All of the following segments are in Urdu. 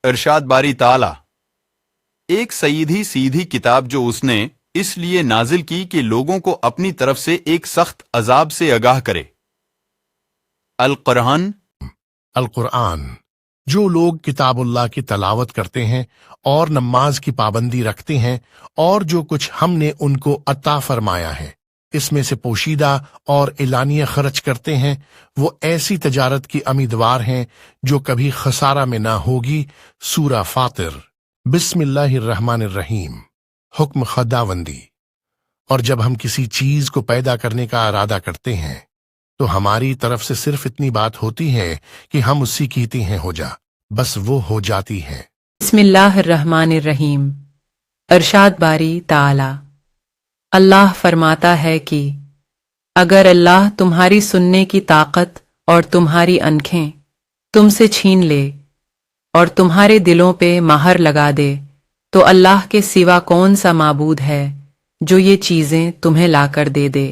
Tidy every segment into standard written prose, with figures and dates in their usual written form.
ارشاد باری تعالی ایک سیدھی سیدھی کتاب جو اس نے اس لیے نازل کی کہ لوگوں کو اپنی طرف سے ایک سخت عذاب سے آگاہ کرے۔ القرآن القرآن جو لوگ کتاب اللہ کی تلاوت کرتے ہیں اور نماز کی پابندی رکھتے ہیں اور جو کچھ ہم نے ان کو عطا فرمایا ہے اس میں سے پوشیدہ اور اعلانیہ خرچ کرتے ہیں، وہ ایسی تجارت کی امیدوار ہیں جو کبھی خسارہ میں نہ ہوگی۔ سورہ فاطر۔ بسم اللہ الرحمن الرحیم۔ حکم خداوندی۔ اور جب ہم کسی چیز کو پیدا کرنے کا ارادہ کرتے ہیں تو ہماری طرف سے صرف اتنی بات ہوتی ہے کہ ہم اسی کہتے ہیں ہو جا، بس وہ ہو جاتی ہے۔ بسم اللہ الرحمن الرحیم۔ ارشاد باری تعالی اللہ فرماتا ہے کہ اگر اللہ تمہاری سننے کی طاقت اور تمہاری آنکھیں تم سے چھین لے اور تمہارے دلوں پہ مہر لگا دے تو اللہ کے سوا کون سا معبود ہے جو یہ چیزیں تمہیں لا کر دے دے۔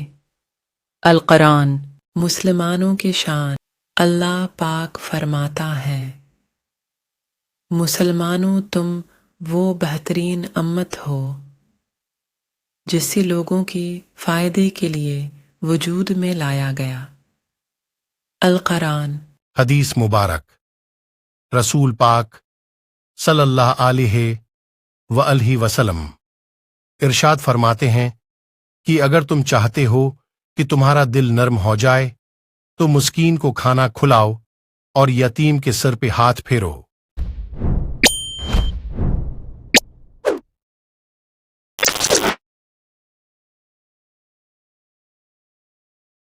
القرآن۔ مسلمانوں کی شان۔ اللہ پاک فرماتا ہے مسلمانوں تم وہ بہترین امت ہو جسے لوگوں کی فائدے کے لیے وجود میں لایا گیا۔ القرآن۔ حدیث مبارک۔ رسول پاک صلی اللہ علیہ وآلہ وسلم ارشاد فرماتے ہیں کہ اگر تم چاہتے ہو کہ تمہارا دل نرم ہو جائے تو مسکین کو کھانا کھلاؤ اور یتیم کے سر پہ ہاتھ پھیرو۔